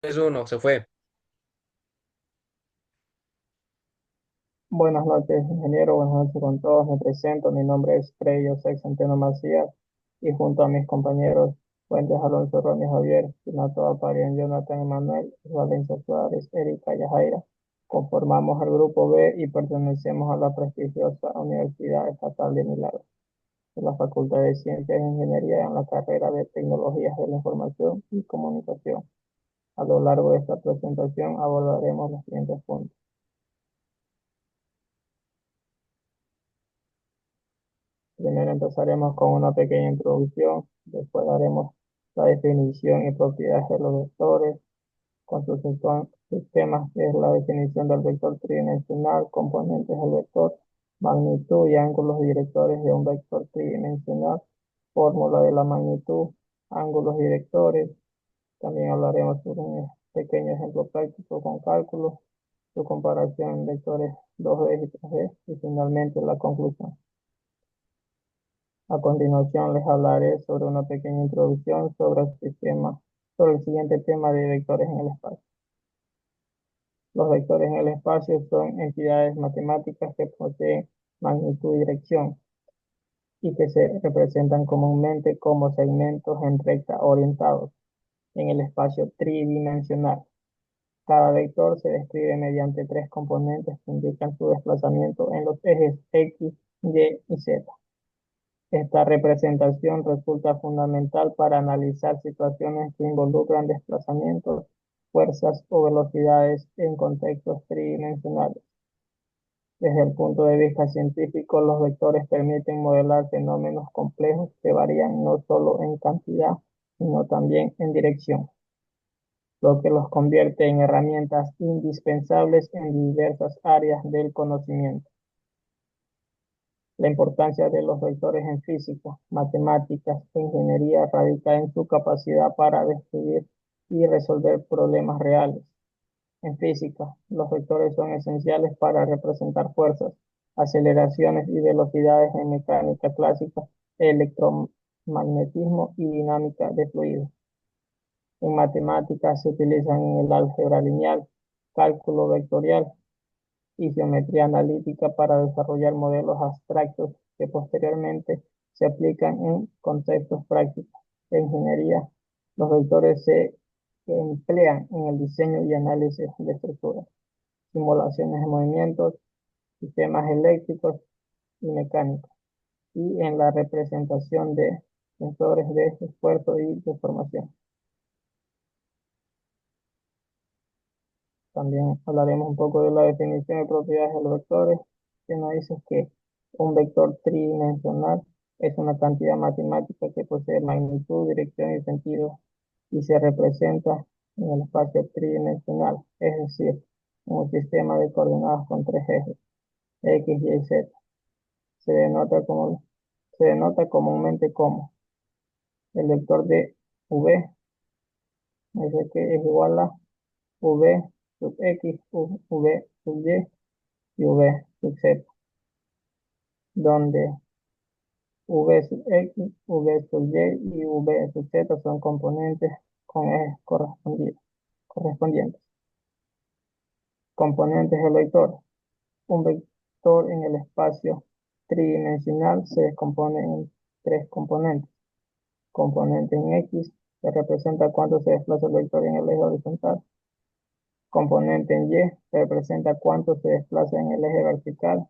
Es uno, se fue. Buenas noches, ingeniero. Buenas noches con todos. Me presento. Mi nombre es Frey José Centeno Macías y junto a mis compañeros Fuentes Alonso, Ronnie Javier, Renato Aparian, Jonathan Emanuel, Valencia Suárez, Erika Yajaira, conformamos el grupo B y pertenecemos a la prestigiosa Universidad Estatal de Milagros, en la Facultad de Ciencias e Ingeniería en la carrera de Tecnologías de la Información y Comunicación. A lo largo de esta presentación abordaremos los siguientes puntos. Primero empezaremos con una pequeña introducción, después daremos la definición y propiedades de los vectores, con sus sistemas, que es la definición del vector tridimensional, componentes del vector, magnitud y ángulos directores de un vector tridimensional, fórmula de la magnitud, ángulos directores. También hablaremos sobre un pequeño ejemplo práctico con cálculos, su comparación en vectores 2D y 3D y finalmente la conclusión. A continuación les hablaré sobre una pequeña introducción sobre el siguiente tema de vectores en el espacio. Los vectores en el espacio son entidades matemáticas que poseen magnitud y dirección y que se representan comúnmente como segmentos en recta orientados en el espacio tridimensional. Cada vector se describe mediante tres componentes que indican su desplazamiento en los ejes X, Y y Z. Esta representación resulta fundamental para analizar situaciones que involucran desplazamientos, fuerzas o velocidades en contextos tridimensionales. Desde el punto de vista científico, los vectores permiten modelar fenómenos complejos que varían no solo en cantidad, sino también en dirección, lo que los convierte en herramientas indispensables en diversas áreas del conocimiento. La importancia de los vectores en física, matemáticas e ingeniería radica en su capacidad para describir y resolver problemas reales. En física, los vectores son esenciales para representar fuerzas, aceleraciones y velocidades en mecánica clásica, electromagnetismo y dinámica de fluidos. En matemáticas se utilizan en el álgebra lineal, cálculo vectorial y geometría analítica para desarrollar modelos abstractos que posteriormente se aplican en contextos prácticos. En ingeniería, los vectores se emplean en el diseño y análisis de estructuras, simulaciones de movimientos, sistemas eléctricos y mecánicos, y en la representación de sensores de esfuerzo y deformación. También hablaremos un poco de la definición de propiedades de los vectores, que nos dice que un vector tridimensional es una cantidad matemática que posee magnitud, dirección y sentido y se representa en el espacio tridimensional, es decir, en un sistema de coordenadas con tres ejes, X, Y y Z. Se denota, como, Se denota comúnmente como el vector de V, dice que es igual a V sub X, V sub Y y V sub Z, donde V sub X, V sub Y y V sub Z son componentes con ejes correspondientes. Componentes del vector. Un vector en el espacio tridimensional se descompone en tres componentes. Componente en X, que representa cuánto se desplaza el vector en el eje horizontal. Componente en Y, que representa cuánto se desplaza en el eje vertical.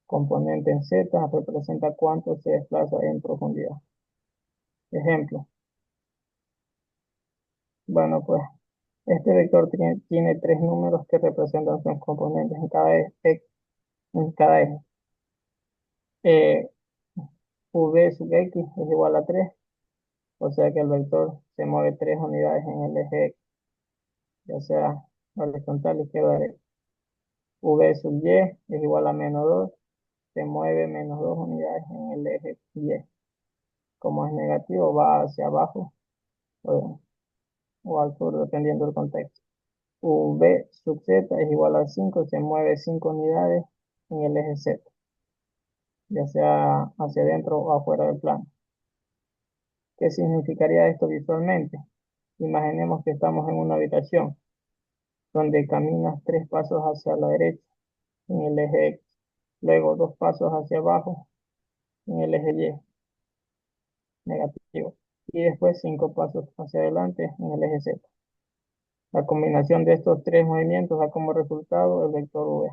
Componente en Z, representa cuánto se desplaza en profundidad. Ejemplo. Bueno, pues este vector tiene tres números que representan sus componentes en cada eje. Eh, V sub X es igual a 3, o sea que el vector se mueve 3 unidades en el eje X, ya sea horizontal, izquierda, derecha. V sub Y es igual a menos 2, se mueve menos 2 unidades en el eje Y. Como es negativo, va hacia abajo o, o al sur, dependiendo del contexto. V sub Z es igual a 5, se mueve 5 unidades en el eje Z, ya sea hacia adentro o afuera del plano. ¿Qué significaría esto visualmente? Imaginemos que estamos en una habitación donde caminas 3 pasos hacia la derecha en el eje X, luego 2 pasos hacia abajo en el eje Y, negativo, y después 5 pasos hacia adelante en el eje Z. La combinación de estos tres movimientos da como resultado el vector V.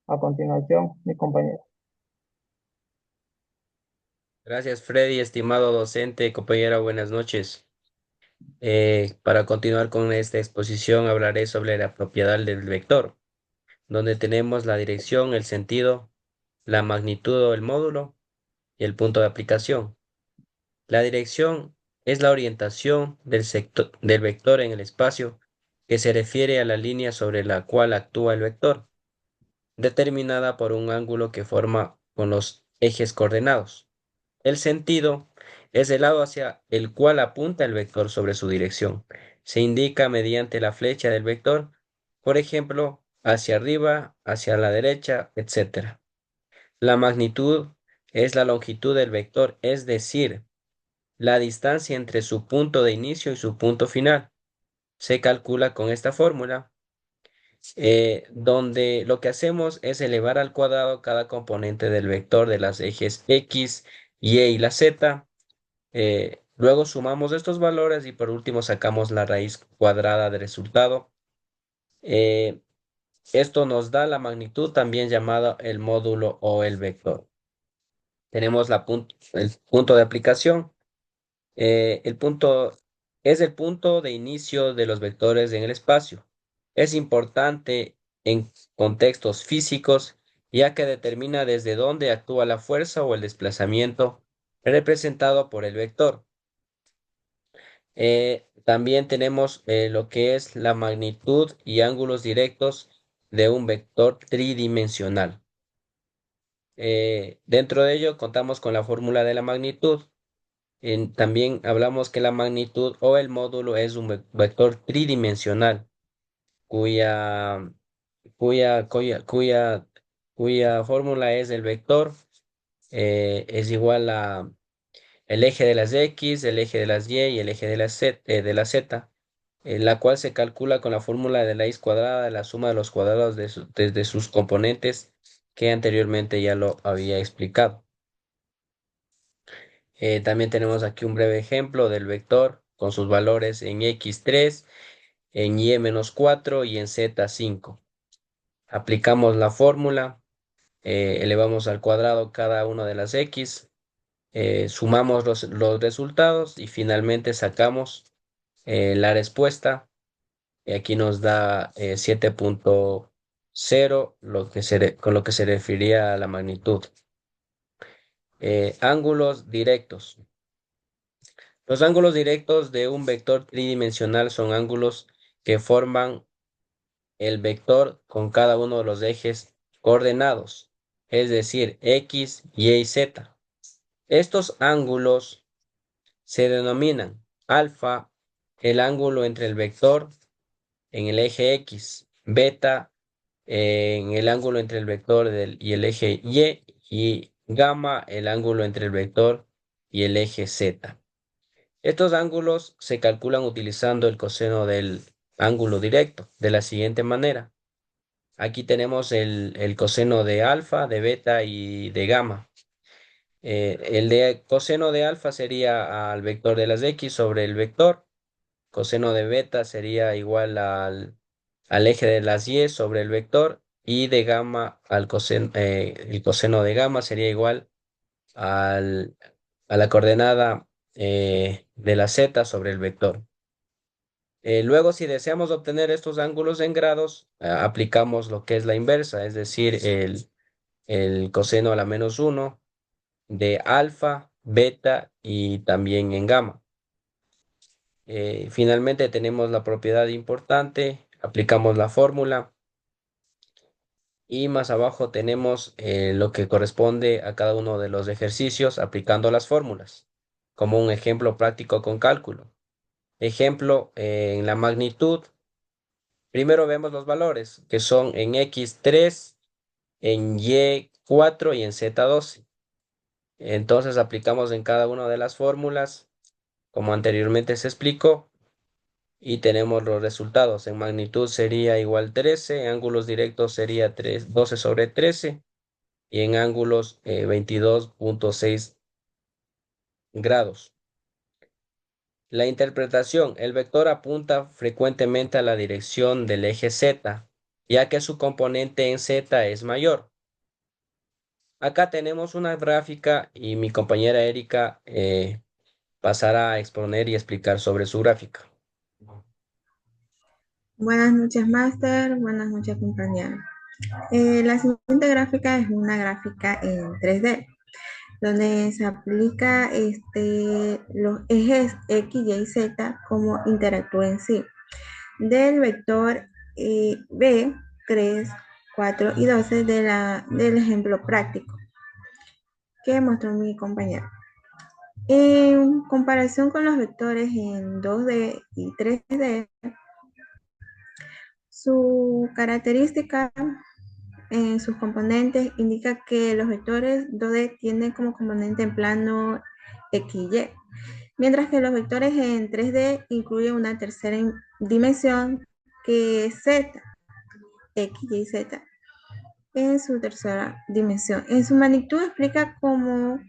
A continuación, mi compañero. Gracias, Freddy, estimado docente, compañera, buenas noches. Para continuar con esta exposición, hablaré sobre la propiedad del vector, donde tenemos la dirección, el sentido, la magnitud o el módulo y el punto de aplicación. La dirección es la orientación del vector en el espacio que se refiere a la línea sobre la cual actúa el vector, determinada por un ángulo que forma con los ejes coordenados. El sentido es el lado hacia el cual apunta el vector sobre su dirección. Se indica mediante la flecha del vector, por ejemplo, hacia arriba, hacia la derecha, etc. La magnitud es la longitud del vector, es decir, la distancia entre su punto de inicio y su punto final. Se calcula con esta fórmula, donde lo que hacemos es elevar al cuadrado cada componente del vector de las ejes X, Y la Z. Luego sumamos estos valores y por último sacamos la raíz cuadrada del resultado. Eh, Esto nos da la magnitud también llamada el módulo o el vector. Tenemos el punto de aplicación. El punto es el punto de inicio de los vectores en el espacio. Es importante en contextos físicos ya que determina desde dónde actúa la fuerza o el desplazamiento representado por el vector. También tenemos lo que es la magnitud y ángulos directos de un vector tridimensional. Dentro de ello contamos con la fórmula de la magnitud. También hablamos que la magnitud o el módulo es un vector tridimensional cuya, cuya, cuya, cuya, cuya fórmula es el vector es igual a el eje de las X, el eje de las Y y el eje de la Z, la cual se calcula con la fórmula de la raíz cuadrada de la suma de los cuadrados desde sus componentes que anteriormente ya lo había explicado. También tenemos aquí un breve ejemplo del vector con sus valores en x3, en y-4 y en z5. Aplicamos la fórmula, elevamos al cuadrado cada una de las x, sumamos los resultados y finalmente sacamos la respuesta. Y aquí nos da 7.0, con lo que se refería a la magnitud. Ángulos directos. Los ángulos directos de un vector tridimensional son ángulos que forman el vector con cada uno de los ejes coordenados, es decir, X, Y y Z. Estos ángulos se denominan alfa, el ángulo entre el vector en el eje X, beta en el ángulo entre el vector y el eje y gamma el ángulo entre el vector y el eje Z. Estos ángulos se calculan utilizando el coseno del ángulo directo de la siguiente manera. Aquí tenemos el coseno de alfa, de beta y de gamma. El de coseno de alfa sería al vector de las X sobre el vector. Coseno de beta sería igual al eje de las Y sobre el vector. Y de gamma, el coseno de gamma sería igual al, a la coordenada de la Z sobre el vector. Luego, si deseamos obtener estos ángulos en grados, aplicamos lo que es la inversa, es decir, el coseno a la -1 de alfa, beta y también en gamma. Finalmente tenemos la propiedad importante, aplicamos la fórmula y más abajo tenemos lo que corresponde a cada uno de los ejercicios aplicando las fórmulas, como un ejemplo práctico con cálculo. Ejemplo, en la magnitud, primero vemos los valores que son en x3, en y4 y en z12. Entonces aplicamos en cada una de las fórmulas como anteriormente se explicó, y tenemos los resultados. En magnitud sería igual 13, en ángulos directos sería 12 sobre 13 y en ángulos 22,6 grados. La interpretación. El vector apunta frecuentemente a la dirección del eje Z, ya que su componente en Z es mayor. Acá tenemos una gráfica y mi compañera Erika pasará a exponer y explicar sobre su gráfica. Buenas noches, máster. Buenas noches, compañeros. La siguiente gráfica es una gráfica en 3D, donde se aplica los ejes X, Y y Z, cómo interactúan en sí. Del vector B, 3, 4 y 12 del ejemplo práctico que mostró mi compañero. En comparación con los vectores en 2D y 3D, su característica en sus componentes indica que los vectores 2D tienen como componente en plano XY, mientras que los vectores en 3D incluyen una tercera dimensión que es Z, X, Y, Z, en su tercera dimensión. En su magnitud explica cómo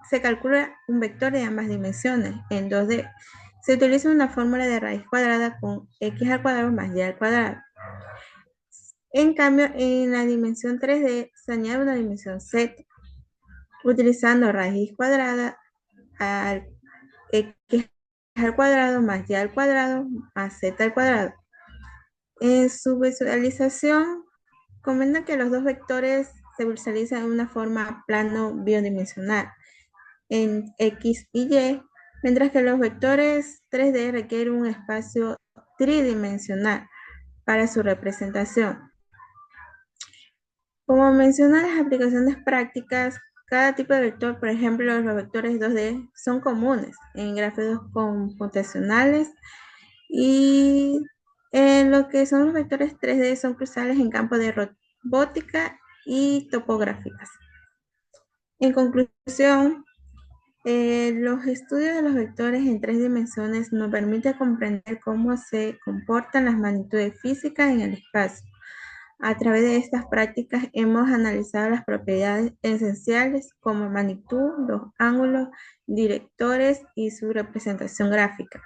se calcula un vector de ambas dimensiones. En 2D se utiliza una fórmula de raíz cuadrada con x al cuadrado más y al cuadrado. En cambio, en la dimensión 3D se añade una dimensión z, utilizando raíz cuadrada al x al cuadrado más y al cuadrado más z al cuadrado. En su visualización, comenta que los dos vectores se visualizan en una forma plano bidimensional en X y Y, mientras que los vectores 3D requieren un espacio tridimensional para su representación. Como menciona las aplicaciones prácticas, cada tipo de vector, por ejemplo, los vectores 2D son comunes en gráficos computacionales y en lo que son los vectores 3D son cruciales en campos de robótica y topográficas. En conclusión, los estudios de los vectores en 3 dimensiones nos permiten comprender cómo se comportan las magnitudes físicas en el espacio. A través de estas prácticas hemos analizado las propiedades esenciales como magnitud, los ángulos, directores y su representación gráfica.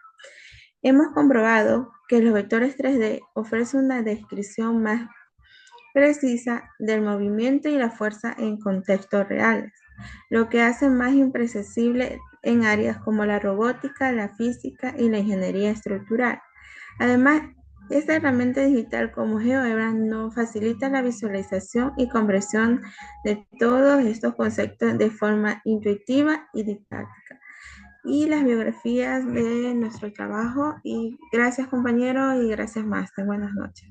Hemos comprobado que los vectores 3D ofrecen una descripción más precisa del movimiento y la fuerza en contextos reales, lo que hace más impredecible en áreas como la robótica, la física y la ingeniería estructural. Además, esta herramienta digital como GeoGebra nos facilita la visualización y comprensión de todos estos conceptos de forma intuitiva y didáctica. Y las biografías de nuestro trabajo. Y gracias, compañero, y gracias, máster. Buenas noches.